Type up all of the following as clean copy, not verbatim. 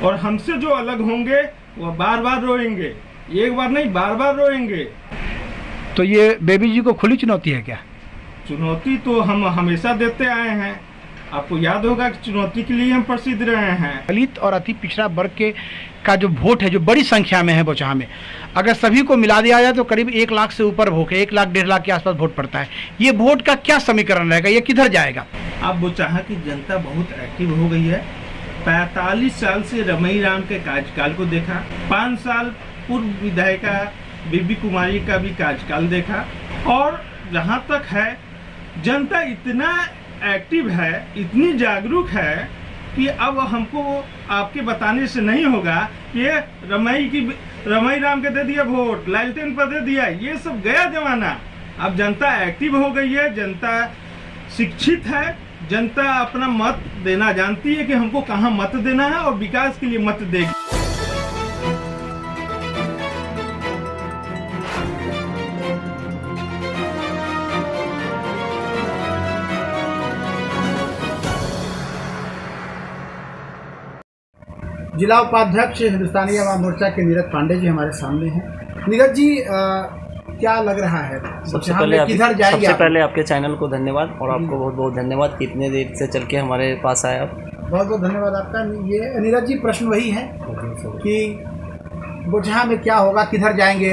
और हमसे जो अलग होंगे वो बार बार रोएंगे, एक बार नहीं बार बार रोएंगे। तो ये बेबी जी को खुली चुनौती है क्या? चुनौती तो हम हमेशा देते आए हैं, आपको याद होगा कि चुनौती के लिए हम प्रसिद्ध रहे हैं। दलित और अति पिछड़ा वर्ग के का जो वोट है, जो बड़ी संख्या में है बोचहा में, अगर सभी को मिला दिया जाए तो करीब 1 लाख से ऊपर वोट है, 1 लाख 1.5 लाख के आसपास वोट पड़ता है। ये वोट का क्या समीकरण रहेगा, ये किधर जाएगा? अब बोचहा की जनता बहुत एक्टिव हो गई है। 45 साल से रमई राम के कार्यकाल को देखा, 5 साल पूर्व विधायिका बीबी कुमारी का भी कार्यकाल देखा, और जहाँ तक है जनता इतना एक्टिव है, इतनी जागरूक है कि अब हमको आपके बताने से नहीं होगा कि ये रमई राम के दे दिया वोट, लालटेन पर दे दिया, ये सब गया जमाना। अब जनता एक्टिव हो गई है, जनता शिक्षित है, जनता अपना मत देना जानती है कि हमको कहाँ मत देना है और विकास के लिए मत देगी। जिला उपाध्यक्ष हिंदुस्तानी अवाम मोर्चा के नीरज पांडे जी हमारे सामने हैं। नीरज जी, क्या लग रहा है सबसे पहले आपके चैनल को धन्यवाद, और आपको बहुत बहुत धन्यवाद कि इतने देर से चल के हमारे पास आए आप। बहुत बहुत धन्यवाद आपका। ये नीरज जी, प्रश्न वही है कि बोचहा में क्या होगा, किधर जाएंगे?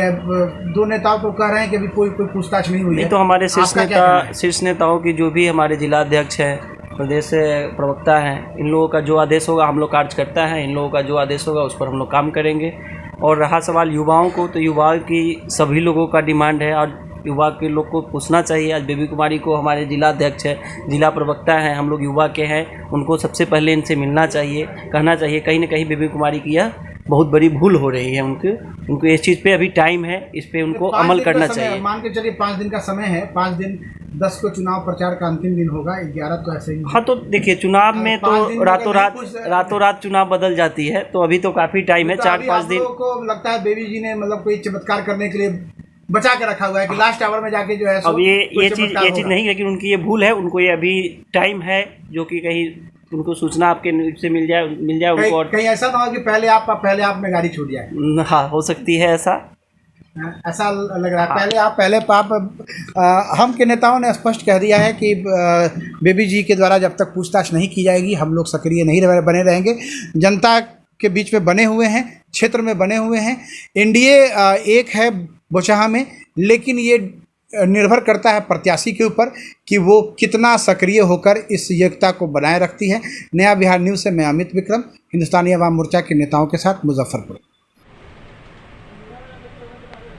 दो नेताओं तो कह रहे हैं कि अभी कोई पूछताछ नहीं हुई है। तो हमारे शीर्ष नेताओं की, जो भी हमारे जिला अध्यक्ष हैं, प्रदेश प्रवक्ता हैं, इन लोगों का जो आदेश होगा हम लोग कार्य करता है, इन लोगों का जो आदेश होगा उस पर हम लोग काम करेंगे। और रहा सवाल युवाओं को, तो युवाओं की सभी लोगों का डिमांड है और युवा के लोग को पूछना चाहिए। आज बेबी कुमारी को हमारे जिला अध्यक्ष है, जिला प्रवक्ता हैं, हम लोग युवा के हैं, उनको सबसे पहले इनसे मिलना चाहिए, कहना चाहिए। कहीं ना कहीं बेबी कुमारी की यह बहुत बड़ी भूल हो रही है। उनको इस चीज़ पे अभी टाइम है, इस पे उनको अमल करना चाहिए। मान के चलिए 5 दिन का समय है, 5 दिन 10 को चुनाव प्रचार का अंतिम दिन होगा, 11 को ऐसे ही। हाँ, तो देखिए चुनाव में तो रातों रात चुनाव बदल जाती है, तो अभी तो काफ़ी टाइम है, 4-5 दिन। को लगता है बेबी जी ने मतलब कोई चमत्कार करने के लिए बचा के रखा हुआ है कि लास्ट आवर में जाके जो है अब ये चीज़ नहीं, लेकिन उनकी ये भूल है। उनको ये अभी टाइम है, जो कि कहीं उनको सूचना आपके से मिल जाए उनको। और कहीं ऐसा ना हो कि पहले आप में गाड़ी छूट जाए। हाँ, हो सकती है ऐसा लग रहा है। पहले हम के नेताओं ने स्पष्ट कह दिया है कि बेबी जी के द्वारा जब तक पूछताछ नहीं की जाएगी हम लोग सक्रिय नहीं बने रहेंगे। जनता के बीच में बने हुए हैं, क्षेत्र में बने हुए हैं। एनडीए एक है बोचहा में, लेकिन ये निर्भर करता है प्रत्याशी के ऊपर कि वो कितना सक्रिय होकर इस एकता को बनाए रखती है। नया बिहार न्यूज़ से मैं अमित विक्रम, हिंदुस्तानी अवाम मोर्चा के नेताओं के साथ, मुजफ्फरपुर।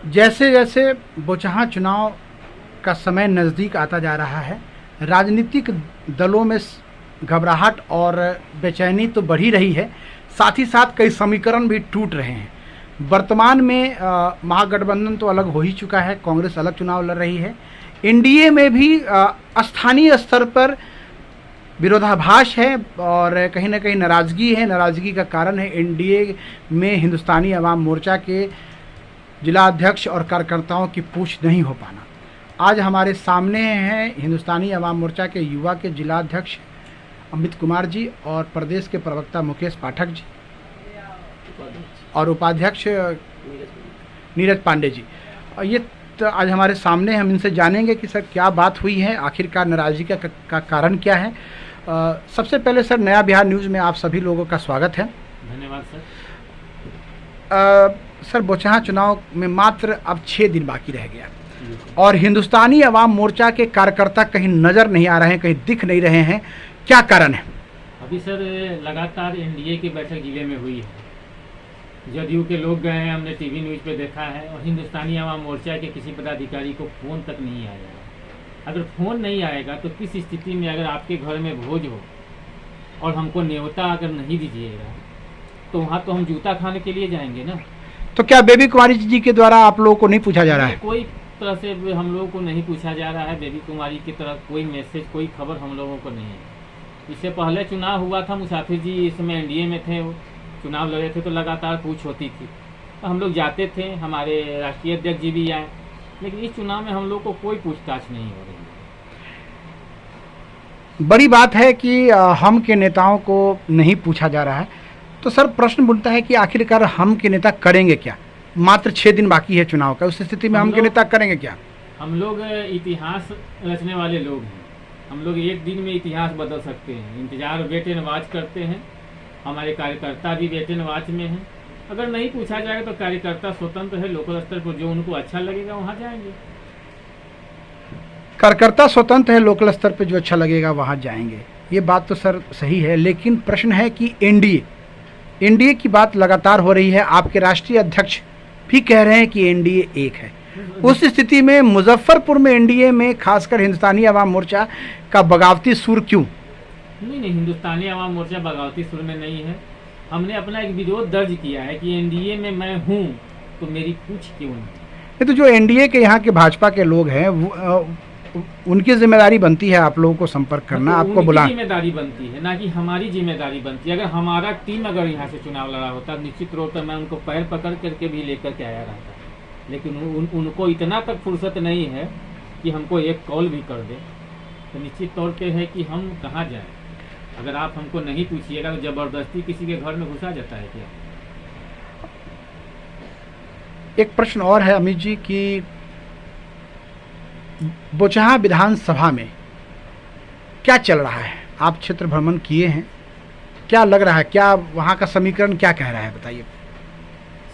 जैसे जैसे बोचहा चुनाव का समय नज़दीक आता जा रहा है, राजनीतिक दलों में घबराहट और बेचैनी तो बढ़ ही रही है, साथ ही साथ कई समीकरण भी टूट रहे हैं। वर्तमान में महागठबंधन तो अलग हो ही चुका है, कांग्रेस अलग चुनाव लड़ रही है। एनडीए में भी स्थानीय स्तर पर विरोधाभास है और कहीं ना कहीं नाराज़गी है। नाराज़गी का कारण है एनडीए में हिंदुस्तानी अवाम मोर्चा के जिला अध्यक्ष और कार्यकर्ताओं की पूछ नहीं हो पाना। आज हमारे सामने हैं हिंदुस्तानी अवाम मोर्चा के युवा के जिला अध्यक्ष अमित कुमार जी और प्रदेश के प्रवक्ता मुकेश पाठक जी और उपाध्यक्ष नीरज पांडे जी। और ये तो आज हमारे सामने, हम इनसे जानेंगे कि सर क्या बात हुई है, आखिरकार नाराज़गी का कारण क्या है। सबसे पहले सर, नया बिहार न्यूज़ में आप सभी लोगों का स्वागत है। धन्यवाद सर। सर, बोचहा चुनाव में मात्र अब 6 दिन बाकी रह गया और हिंदुस्तानी अवाम मोर्चा के कार्यकर्ता कहीं नज़र नहीं आ रहे हैं, कहीं दिख नहीं रहे हैं, क्या कारण है? अभी सर लगातार एनडीए की बैठक जिले में हुई है, जदयू के लोग गए हैं, हमने टीवी न्यूज़ पे देखा है, और हिंदुस्तानी अवाम मोर्चा के किसी पदाधिकारी को फ़ोन तक नहीं आएगा। अगर फ़ोन नहीं आएगा तो किस स्थिति में, अगर आपके घर में भोज हो और हमको न्योता अगर नहीं दीजिएगा तो वहाँ तो हम जूता खाने के लिए जाएंगे ना। तो क्या बेबी कुमारी जी के द्वारा आप लोगों को नहीं पूछा जा रहा है? कोई तरह से हम लोगों को नहीं पूछा जा रहा है। बेबी कुमारी की तरफ कोई मैसेज, कोई खबर हम लोगों को नहीं है। इससे पहले चुनाव हुआ था, मुसाफिर जी इस समय एनडीए में थे, चुनाव लड़े थे, तो लगातार पूछ होती थी, तो हम लोग जाते थे, हमारे राष्ट्रीय अध्यक्ष जी भी आए, लेकिन इस चुनाव में हम लोग को कोई पूछताछ नहीं हो रही है। बड़ी बात है कि हम के नेताओं को नहीं पूछा जा रहा है। तो सर प्रश्न बनता है कि आखिरकार हम के नेता करेंगे क्या? मात्र 6 दिन बाकी है चुनाव का, उस स्थिति में हम के नेता करेंगे क्या? हम लोग इतिहास रचने वाले लोग हैं। हम लोग एक दिन में इतिहास बदल सकते हैं। इंतजार वेट एंड वॉच करते हैं। हमारे कार्यकर्ता भी वेट एंड वॉच में हैं। अगर नहीं पूछा जाएगा तो कार्यकर्ता स्वतंत्र है, लोकल स्तर पर जो उनको अच्छा लगेगा वहाँ जाएंगे। कार्यकर्ता स्वतंत्र है, लोकल स्तर पर जो अच्छा लगेगा वहाँ जाएंगे, ये बात तो सर सही है। लेकिन प्रश्न है कि एनडीए की बात लगातार हो रही है। आपके राष्ट्रीय अध्यक्ष भी कह रहे हैं कि एनडीए एक है। उस स्थिति में मुजफ्फरपुर में एनडीए में खासकर हिंदुस्तानी अवाम मोर्चा का बगावती सुर क्यों? नहीं, हिंदुस्तानी अवाम मोर्चा बगावती सुर में नहीं है। हमने अपना एक विरोध दर्ज किया है कि एनडीए में मैं हूँ तो मेरी पूछ क्यों नहीं। ये तो जो एनडीए के यहाँ के भाजपा के लोग हैं उनकी जिम्मेदारी बनती है आप लोगों को संपर्क करना, आपको बुला, जिम्मेदारी बनती है, ना कि हमारी जिम्मेदारी बनती है। अगर हमारा टीम अगर यहाँ से चुनाव लड़ा होता निश्चित तौर पर मैं उनको पैर पकड़ करके भी लेकर के आया रहता, लेकिन उनको इतना तक फुर्सत नहीं है कि हमको एक कॉल भी कर दे। तो निश्चित तौर पे है कि हम कहाँ जाएं। अगर आप हमको नहीं पूछिएगा तो जबरदस्ती किसी के घर में घुसा जाता है क्या? एक प्रश्न और है अमित जी कि बोचहां विधानसभा में क्या चल रहा है? आप क्षेत्र भ्रमण किए हैं, क्या लग रहा है, क्या वहाँ का समीकरण क्या कह रहा है, बताइए।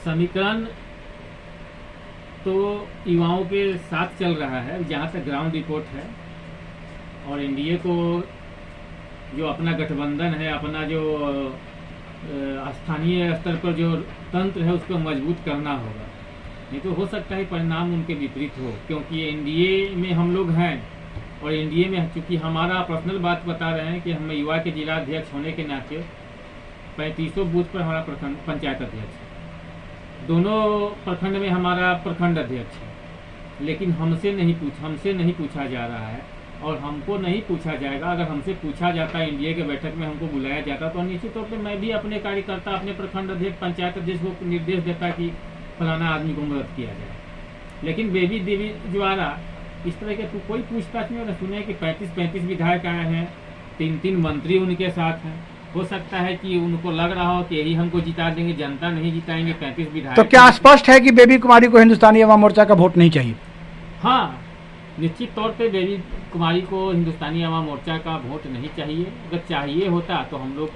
समीकरण तो युवाओं के साथ चल रहा है जहाँ तक ग्राउंड रिपोर्ट है, और एनडीए को जो अपना गठबंधन है, अपना जो स्थानीय स्तर पर जो तंत्र है उसको मजबूत करना होगा। नहीं तो हो सकता है परिणाम उनके विपरीत हो, क्योंकि एनडीए में हम लोग हैं और एनडीए में चूँकि हमारा पर्सनल बात बता रहे हैं कि हम युवा के जिला अध्यक्ष होने के नाते 3500 बूथ पर हमारा प्रखंड पंचायत अध्यक्ष है, दोनों प्रखंड में हमारा प्रखंड अध्यक्ष है, लेकिन हमसे नहीं पूछा जा रहा है और हमको नहीं पूछा जाएगा। अगर हमसे पूछा जाता है, एनडीए के बैठक में हमको बुलाया जाता, तो निश्चित तौर पर मैं भी अपने कार्यकर्ता, अपने प्रखंड अध्यक्ष, पंचायत अध्यक्ष को निर्देश देता कि फलाना आदमी को मदद किया जाए। लेकिन बेबी देवी द्वारा इस तरह के कोई पूछताछ नहीं। सुने कि 35 विधायक आए हैं, 3 मंत्री उनके साथ हैं। हो सकता है कि उनको लग रहा हो कि यही हमको जिता देंगे, जनता नहीं जिताएंगे 35 विधायक। तो क्या स्पष्ट है कि बेबी कुमारी को हिंदुस्तानी अवाम मोर्चा का वोट नहीं चाहिए? हाँ, निश्चित तौर पे बेबी कुमारी को हिंदुस्तानी अवाम मोर्चा का वोट नहीं चाहिए। अगर चाहिए होता तो हम लोग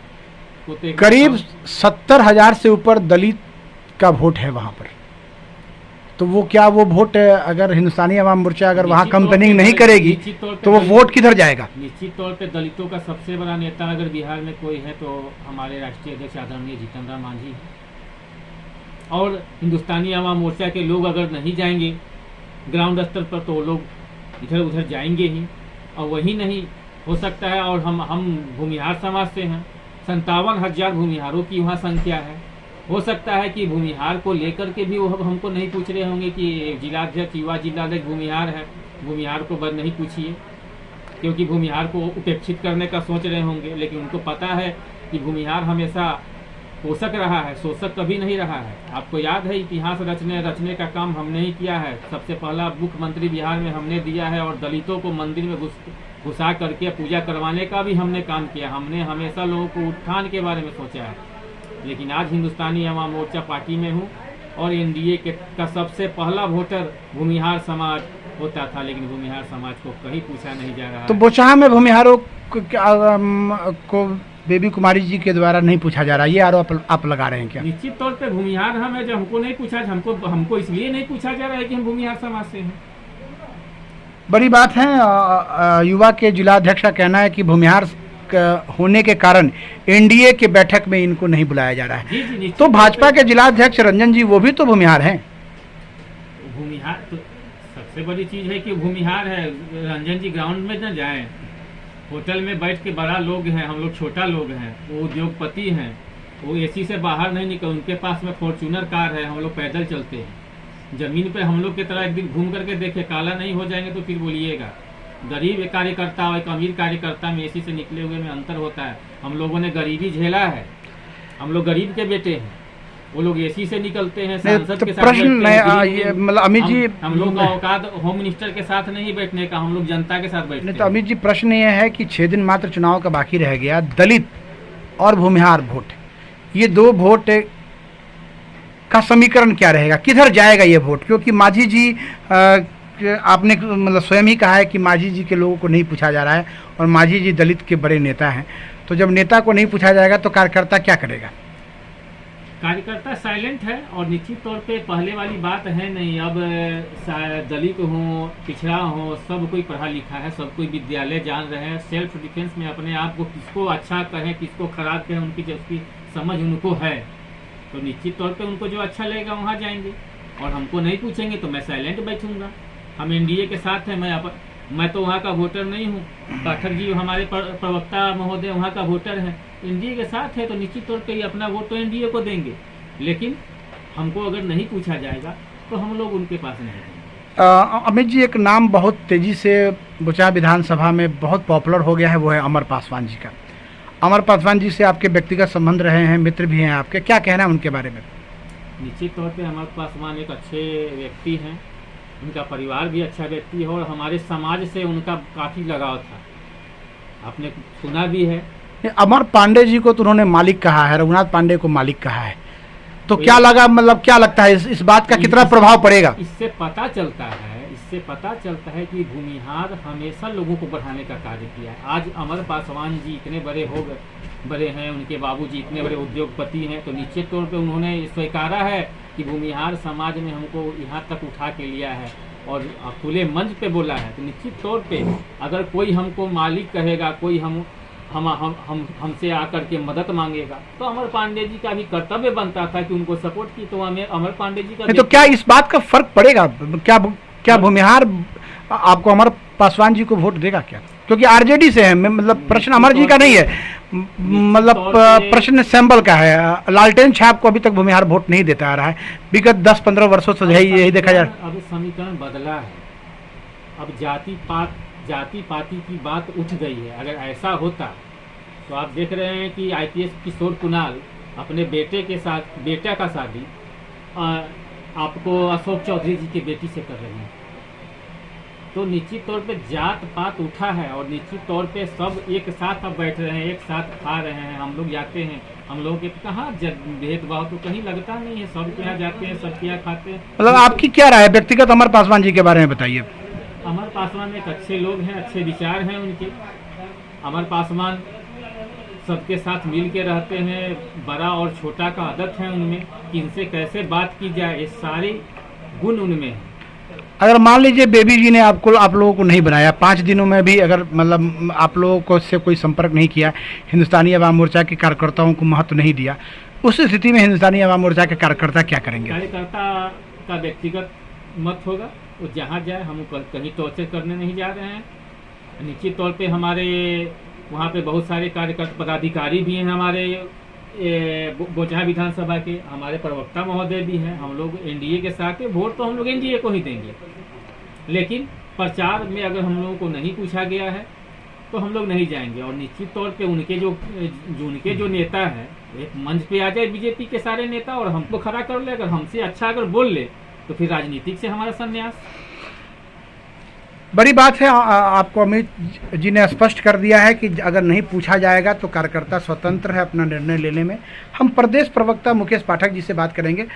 को करीब 70,000 से ऊपर दलित का वोट है वहाँ पर, तो वो क्या वो वोट अगर हिंदुस्तानी अवाम मोर्चा अगर वहाँ कंपेनिंग नहीं करेगी तो वो वोट किधर जाएगा? निश्चित तौर पे दलितों का सबसे बड़ा नेता अगर बिहार में कोई है तो हमारे राष्ट्रीय अध्यक्ष आदरणीय जीतन राम मांझी है। और हिंदुस्तानी अवाम मोर्चा के लोग अगर नहीं जाएंगे ग्राउंड स्तर पर तो वो लोग इधर उधर जाएंगे ही। और वही नहीं हो सकता है, और हम भूमिहार समाज से हैं, 57,000 भूमिहारों की वहाँ संख्या है। हो सकता है कि भूमिहार को लेकर के भी वो हमको नहीं पूछ रहे होंगे कि जिलाध्यक्ष, युवा जिलाध्यक्ष भूमिहार है, भूमिहार को बस नहीं पूछिए, क्योंकि भूमिहार को उपेक्षित करने का सोच रहे होंगे। लेकिन उनको पता है कि भूमिहार हमेशा पोषक रहा है, शोषक कभी नहीं रहा है। आपको याद है इतिहास रचने का काम हमने ही किया है। सबसे पहला मुख्यमंत्री बिहार में हमने दिया है, और दलितों को मंदिर में घुसा करके पूजा करवाने का भी हमने काम किया। हमने हमेशा लोगों को उत्थान के बारे में सोचा है। लेकिन आज हिंदुस्तानी अवाम मोर्चा पार्टी में हूँ और एनडीए का सबसे पहला वोटर भूमिहार समाज होता था, लेकिन भूमिहार समाज को कहीं पूछा नहीं जा रहा। तो बोचहां में भूमिहारों को बेबी कुमारी जी के द्वारा नहीं पूछा जा रहा, ये आरोप आप लगा रहे हैं क्या? निश्चित तौर पे भूमिहार हम है, जो हमको नहीं पूछा, हमको इसलिए नहीं पूछा जा रहा है कि हम भूमिहार समाज से हैं। बड़ी बात है। युवा के जिलाध्यक्ष का कहना है कि भूमिहार होने के कारण एनडीए के बैठक में इनको नहीं बुलाया जा रहा है। जी, तो भाजपा के जिलाध्यक्ष रंजन जी वो भी तो भूमिहार हैं। भूमिहार तो सबसे बड़ी चीज है कि भूमिहार है। रंजन जी ग्राउंड में न जाए, होटल में बैठ के बड़ा लोग हैं, हम लोग छोटा लोग हैं। वो उद्योगपति हैं, वो एसी से बाहर नहीं निकल, उनके पास में फॉर्च्यूनर कार है, हम लोग पैदल चलते हैं। जमीन पे हम लोग की तरह एक दिन घूम करके देखे, काला नहीं हो जाएंगे तो फिर बोलिएगा। गरीब कार्यकर्ता और एक अमीर कार्यकर्ता में एसी से निकले हुए में अंतर होता है। हम लोगों ने गरीबी झेला है, हम लोग गरीब के बेटे हैं। वो लोग एसी से निकलते हैं, सांसद के साथ मतलब अमित जी हम लोग का औकात होम मिनिस्टर के साथ नहीं बैठने का, हम लोग जनता के साथ बैठते हैं। तो अमित जी प्रश्न ये है कि 6 दिन मात्र चुनाव का बाकी रह गया, दलित और भूमिहार वोट ये दो वोट का समीकरण क्या रहेगा, किधर जाएगा ये वोट? क्योंकि मांझी जी आपने मतलब स्वयं ही कहा है कि मांझी जी के लोगों को नहीं पूछा जा रहा है और मांझी जी दलित के बड़े नेता हैं, तो जब नेता को नहीं पूछा जाएगा तो कार्यकर्ता क्या करेगा? कार्यकर्ता साइलेंट है और निश्चित तौर पे पहले वाली बात है नहीं। अब दलित हो, पिछड़ा हो, सब कोई पढ़ा लिखा है, सब कोई विद्यालय जान रहे हैं। सेल्फ डिफेंस में अपने आप को किसको अच्छा कहें किसको खराब कहें उनकी उसकी समझ उनको है, तो निश्चित तौर पे उनको जो अच्छा लगेगा वहाँ जाएंगे। और हमको नहीं पूछेंगे तो मैं साइलेंट बैठूंगा। हम एनडीए के साथ हैं, मैं तो वहाँ का वोटर नहीं हूँ। पाठक जी हमारे प्रवक्ता महोदय वहाँ का वोटर हैं, एनडीए के साथ है, तो निश्चित तौर पे अपना वोट तो एनडीए को देंगे। लेकिन हमको अगर नहीं पूछा जाएगा तो हम लोग उनके पास नहीं जाएंगे। अमित जी, एक नाम बहुत तेजी से बोचहा विधानसभा में बहुत पॉपुलर हो गया है, वो है अमर पासवान जी का। अमर पासवान जी से आपके व्यक्तिगत संबंध रहे हैं, मित्र भी हैं आपके, क्या कहना है उनके बारे में? निश्चित तौर पे अमर पासवान एक अच्छे व्यक्ति हैं, उनका परिवार भी अच्छा व्यक्ति है और हमारे समाज से उनका काफ़ी लगाव था, आपने सुना भी है। अमर पांडे जी को तो उन्होंने मालिक कहा है, रघुनाथ पांडे को मालिक कहा है, तो क्या लगा, मतलब क्या लगता है इस बात का कितना प्रभाव पड़ेगा? इससे पता चलता है कि भूमिहार हमेशा लोगों को बढ़ाने का कार्य किया है। आज अमर पासवान जी इतने बड़े हैं, उनके बाबूजी इतने बड़े उद्योगपति हैं, तो निश्चित तौर पे उन्होंने स्वीकारा है कि भूमिहार समाज ने हमको यहाँ तक उठा के लिया है और खुले मंच पे बोला है। तो निश्चित तौर पे अगर कोई हमको मालिक कहेगा, कोई हमसे आकर के मदद मांगेगा, तो अमर पांडे जी का भी कर्तव्य बनता था कि उनको सपोर्ट की। तो हमें अमर पांडे जी का तो क्या इस बात का फर्क पड़ेगा? क्या भूमिहार आपको अमर पासवान जी को वोट देगा क्या? क्योंकि आरजेडी से है, मतलब प्रश्न अमर जी का नहीं है, मतलब प्रश्न सैंबल का है। लालटेन छाप को अभी तक भूमिहार वोट नहीं देता आ रहा है, विगत 10-15 वर्षों से यही देखा जा रहा है। अब समीकरण बदला है, अब जाति पाति की बात उठ गई है। अगर ऐसा होता तो आप देख रहे हैं कि आईपीएस किशोर कुणाल अपने बेटा का शादी आपको अशोक चौधरी जी की बेटी से कर रहे हैं। तो निश्चित तौर पे जात पात उठा है और निश्चित तौर पे सब एक साथ अब बैठ रहे हैं, एक साथ खा रहे हैं। हम लोग जाते हैं, हम लोग के कहाँ भेदभाव तो कहीं लगता नहीं है, सब के यहाँ जाते हैं, सब के यहाँ खाते हैं। मतलब आपकी क्या राय है व्यक्तिगत अमर पासवान जी के बारे में बताइए? अमर पासवान एक अच्छे लोग हैं, अच्छे विचार हैं उनके। अमर पासवान सबके साथ मिल के रहते हैं, बड़ा और छोटा का आदत है उनमें, कि इनसे कैसे बात की जाए, ये सारे गुण उनमें हैं। अगर मान लीजिए बेबी जी ने आप लोगों को नहीं बनाया, 5 दिनों में भी अगर मतलब आप लोगों को से कोई संपर्क नहीं किया, हिंदुस्तानी अवाम मोर्चा के कार्यकर्ताओं को महत्व नहीं दिया, उस स्थिति में हिंदुस्तानी अवाम मोर्चा के कार्यकर्ता क्या करेंगे? कार्यकर्ता का व्यक्तिगत मत होगा, वो जहाँ जाए, हम कहीं टॉर्चर करने नहीं जा रहे हैं। निश्चित तौर पे हमारे वहाँ पे बहुत सारे कार्यकर्ता पदाधिकारी भी हैं, हमारे बोचहा विधानसभा के, हमारे प्रवक्ता महोदय भी हैं। हम लोग एनडीए के साथ हैं, वोट तो हम लोग एनडीए को ही देंगे, लेकिन प्रचार में अगर हम लोगों को नहीं पूछा गया है तो हम लोग नहीं जाएंगे। और निश्चित तौर पे उनके जो नेता है, एक मंच पे आ जाए बीजेपी के सारे नेता और हमको खड़ा कर ले, अगर हमसे अच्छा अगर बोल ले तो फिर राजनीतिक से हमारा संन्यास। बड़ी बात है, आपको अमित जी ने स्पष्ट कर दिया है कि अगर नहीं पूछा जाएगा तो कार्यकर्ता स्वतंत्र है अपना निर्णय लेने में। हम प्रदेश प्रवक्ता मुकेश पाठक जी से बात करेंगे।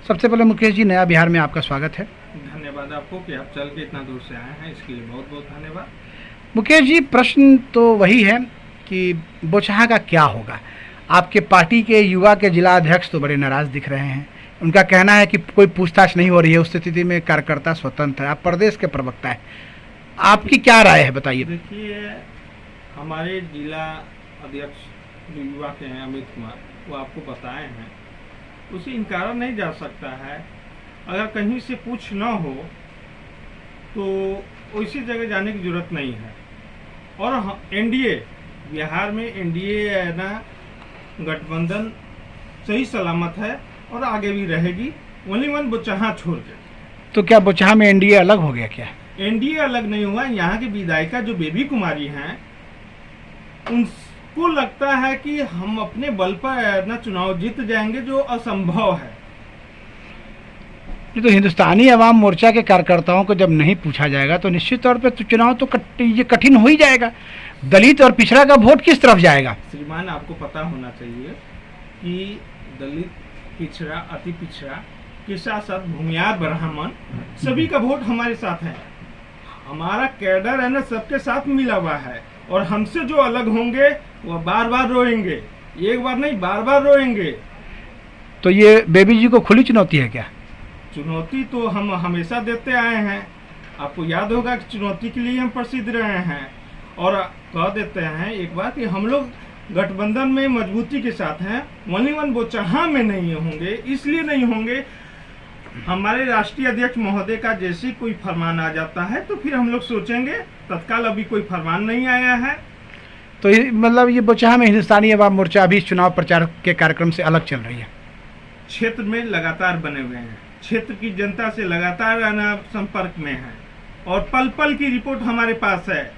सबसे पहले मुकेश जी, नया बिहार में आपका स्वागत है। धन्यवाद आपको कि आप चल के इतना दूर से आए हैं, इसके लिए बहुत बहुत धन्यवाद। मुकेश जी, प्रश्न तो वही है कि बोचहा का क्या होगा? आपके पार्टी के युवा के जिला अध्यक्ष तो बड़े नाराज दिख रहे हैं, उनका कहना है कि कोई पूछताछ नहीं हो रही है, उस स्थिति में कार्यकर्ता स्वतंत्र है। आप प्रदेश के प्रवक्ता है, आपकी क्या राय है, बताइए? देखिए, हमारे जिला अध्यक्ष जो युवा के हैं अमित कुमार, वो आपको बताए हैं, उसे इनकारा नहीं जा सकता है। अगर कहीं से पूछ न हो तो उसी जगह जाने की जरूरत नहीं है। और एनडीए, बिहार में एनडीए है ना, गठबंधन सही सलामत है और आगे भी रहेगी, ओनली वन बोचहा छोड़ के। तो क्या बोचहा में एनडीए अलग हो गया क्या? एनडीए अलग नहीं हुआ। यहाँ की विधायिका जो बेबी कुमारी हैं, उनको लगता है कि हम अपने बल पर ना चुनाव जीत जाएंगे, जो असंभव है। तो हिंदुस्तानी अवाम मोर्चा के कार्यकर्ताओं को जब नहीं पूछा जाएगा तो निश्चित तौर पे तो चुनाव तो ये कठिन हो ही जाएगा। दलित और पिछड़ा का वोट किस तरफ जाएगा? श्रीमान, आपको पता होना चाहिए कि दलित, पिछड़ा, अति पिछड़ा के साथ साथ भूमियार ब्राह्मण सभी का वोट हमारे साथ है। हमारा कैडर है ना सबके साथ मिला हुआ है, और हमसे जो अलग होंगे वो बार बार रोएंगे, एक बार नहीं बार बार रोएंगे। तो ये बेबी जी को खुली चुनौती है क्या? चुनौती तो हम हमेशा देते आए हैं। आपको याद होगा कि चुनौती के लिए हम प्रसिद्ध रहे हैं, और कह देते हैं एक बात कि हम लोग गठबंधन में मजबूती के साथ हैं। ओनली वन बोचहा में नहीं होंगे, इसलिए नहीं होंगे, हमारे राष्ट्रीय अध्यक्ष महोदय का जैसे कोई फरमान आ जाता है तो फिर हम लोग सोचेंगे। तत्काल अभी कोई फरमान नहीं आया है। तो मतलब ये बोचहा में हिंदुस्तानी अवाम मोर्चा अभी चुनाव प्रचार के कार्यक्रम से अलग चल रही है। क्षेत्र में लगातार बने हुए हैं, क्षेत्र की जनता से लगातार संपर्क में है, और पल पल की रिपोर्ट हमारे पास है।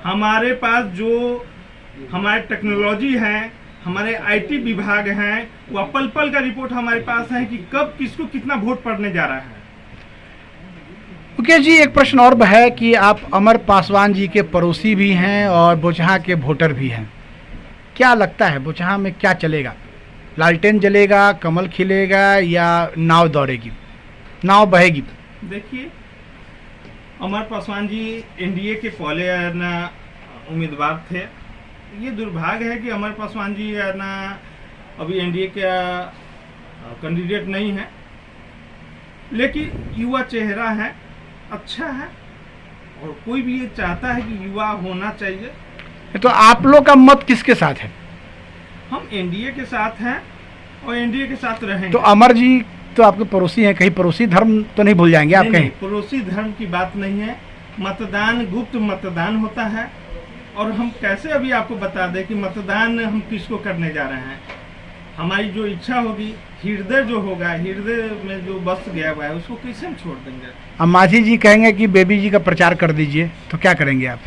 हमारे पास जो हमारे टेक्नोलॉजी है, हमारे आईटी विभाग हैं, वह पल पल का रिपोर्ट हमारे पास है कि कब किसको कितना वोट पड़ने जा रहा है। मुकेश जी, एक प्रश्न और है कि आप अमर पासवान जी के पड़ोसी भी हैं और बोचहा के वोटर भी हैं। क्या लगता है बोचहा में क्या चलेगा? लालटेन जलेगा, कमल खिलेगा, या नाव दौड़ेगी, नाव बहेगी? देखिए, अमर पासवान जी एनडीए के पहले उम्मीदवार थे। ये दुर्भाग्य है कि अमर पासवान जी अभी एनडीए का कैंडिडेट नहीं है, लेकिन युवा चेहरा है, अच्छा है, और कोई भी ये चाहता है कि युवा होना चाहिए। तो आप लोग का मत किसके साथ है? हम एनडीए के साथ हैं और एनडीए के साथ रहेंगे। तो अमर जी तो आपके पड़ोसी हैं, कहीं पड़ोसी धर्म तो नहीं भूल जाएंगे आप? कहीं पड़ोसी धर्म की बात नहीं है। मतदान गुप्त मतदान होता है, और हम कैसे अभी आपको बता दें कि मतदान हम किसको करने जा रहे हैं। हमारी जो इच्छा होगी, हृदय जो होगा, हृदय में जो बस गया हुआ है, उसको कैसे हम छोड़ देंगे? अब माझी जी कहेंगे कि बेबी जी का प्रचार कर दीजिए, तो क्या करेंगे आप?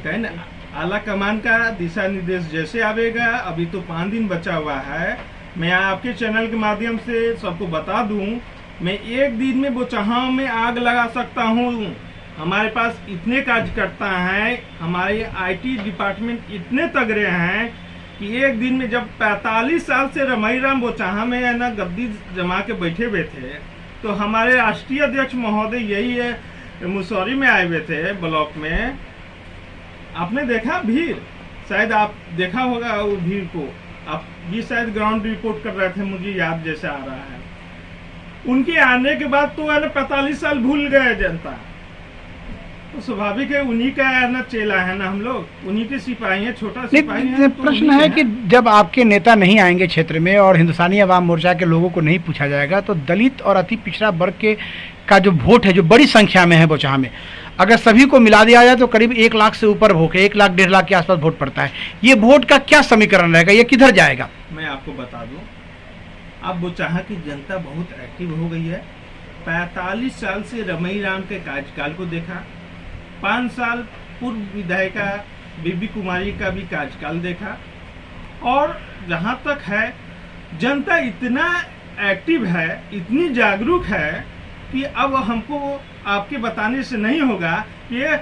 कहें ना, आला कमान का दिशा निर्देश जैसे आवेगा। अभी तो 5 दिन बचा हुआ है। मैं आपके चैनल के माध्यम से सबको बता दूं, मैं एक दिन में बोचहा में आग लगा सकता हूं। हमारे पास इतने कार्यकर्ता हैं, हमारे आईटी डिपार्टमेंट इतने तगड़े हैं कि एक दिन में जब 45 साल से रमईराम बोचहा में है ना गद्दी जमा के बैठे हुए थे, तो हमारे राष्ट्रीय अध्यक्ष महोदय यही है मुसौरी में आए हुए थे ब्लॉक में। आपने देखा भीड़, शायद आप देखा होगा वो भीड़ को। आप ये शायद ग्राउंड रिपोर्ट कर रहे थे, मुझे याद जैसे आ रहा है। उनके आने के बाद तो है ना 45 साल भूल गए जनता। तो स्वाभाविक है, उन्हीं का है ना चेला है ना हम लोग, उन्हीं के सिपाही हैं, छोटा सिपाही है। तो प्रश्न है कि जब आपके नेता नहीं आएंगे क्षेत्र में और हिंदुस्तानी अवाम मोर्चा के लोगों को नहीं पूछा जाएगा, तो दलित और अति पिछड़ा वर्ग के का जो वोट है, जो बड़ी संख्या में है बोचहा में, अगर सभी को मिला दिया जाए तो करीब 1 लाख से ऊपर वोट है, 1 लाख 1.5 लाख के आसपास वोट पड़ता है। ये वोट का क्या समीकरण रहेगा, ये किधर जाएगा? मैं आपको बता दूं, अब बोचहा की जनता बहुत एक्टिव हो गई है। 45 साल से रमईराम के कार्यकाल को देखा, 5 साल पूर्व विधायिका बीबी कुमारी का भी कार्यकाल देखा, और जहां तक है जनता इतना एक्टिव है, इतनी जागरूक है कि अब हमको आपके बताने से नहीं होगा कि ये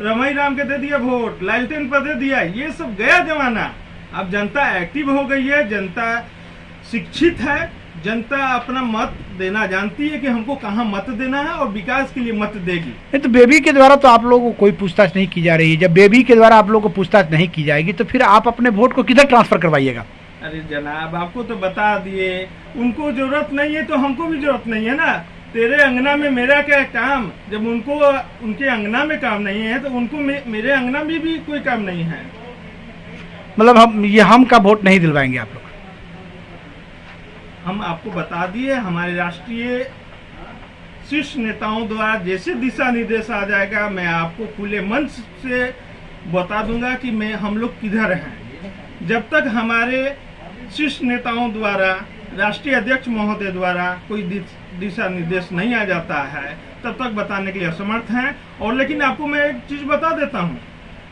रमईराम के दे दिया वोट, लालटेन पर दे दिया, ये सब गया जमाना। अब जनता एक्टिव हो गई है, जनता शिक्षित है, जनता अपना मत देना जानती है कि हमको कहाँ मत देना है, और विकास के लिए मत देगी। नहीं तो बेबी के द्वारा तो आप लोगों को कोई पूछताछ नहीं की जा रही है। जब बेबी के द्वारा आप लोगों को पूछताछ नहीं की जाएगी तो फिर आप अपने वोट को किधर ट्रांसफर करवाइएगा? अरे जनाब, आपको तो बता दिए, उनको जरूरत नहीं है तो हमको भी जरूरत नहीं है ना। तेरे अंगना में मेरा क्या काम? जब उनको उनके अंगना में काम नहीं है तो उनको मेरे अंगना में भी कोई काम नहीं है। मतलब हम का वोट नहीं दिलवाएंगे आप लोग? हम आपको बता दिए, हमारे राष्ट्रीय शीर्ष नेताओं द्वारा जैसे दिशा निर्देश आ जाएगा, मैं आपको खुले मंच से बता दूंगा कि हम लोग किधर हैं। जब तक हमारे शीर्ष नेताओं द्वारा, राष्ट्रीय अध्यक्ष महोदय द्वारा कोई दिशा निर्देश नहीं आ जाता है, तब तक बताने के लिए असमर्थ हैं। और लेकिन आपको मैं एक चीज बता देता हूं,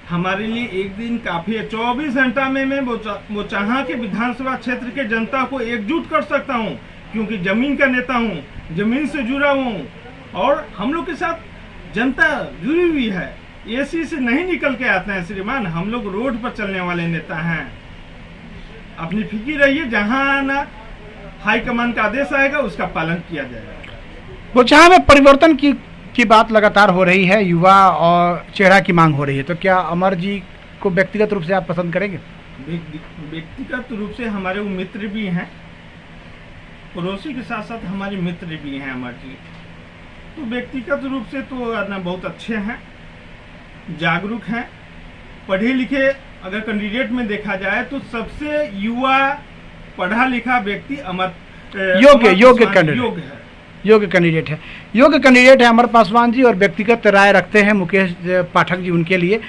हमारे लिए एक दिन काफी है। 24 घंटा में मैं बोचहा के विधानसभा क्षेत्र के जनता को एकजुट कर सकता हूं, क्योंकि जमीन का नेता हूं, जमीन से जुड़ा हूं, और हम लोग के साथ जनता जुड़ी हुई है। एसी से नहीं निकल के आते हैं श्रीमान, हम लोग रोड पर चलने वाले नेता हैं। अपनी फिक्र रहिए, जहाँ ना हाईकमान का आदेश आएगा उसका पालन किया जाएगा। बोचहां में परिवर्तन की बात लगातार हो रही है, युवा और चेहरा की मांग हो रही है, तो क्या अमर जी को व्यक्तिगत रूप से आप पसंद करेंगे? व्यक्तिगत रूप से हमारे वो मित्र भी हैं, पड़ोसी के साथ साथ हमारे मित्र भी हैं अमर जी। तो व्यक्तिगत रूप से तो ना बहुत अच्छे हैं, जागरूक हैं, पढ़े लिखे। अगर कैंडिडेट में देखा जाए तो सबसे युवा पढ़ा लिखा व्यक्ति योग्य कैंडिडेट है। योग्य कैंडिडेट है अमर पासवान जी, और व्यक्तिगत राय रखते हैं मुकेश पाठक जी उनके लिए।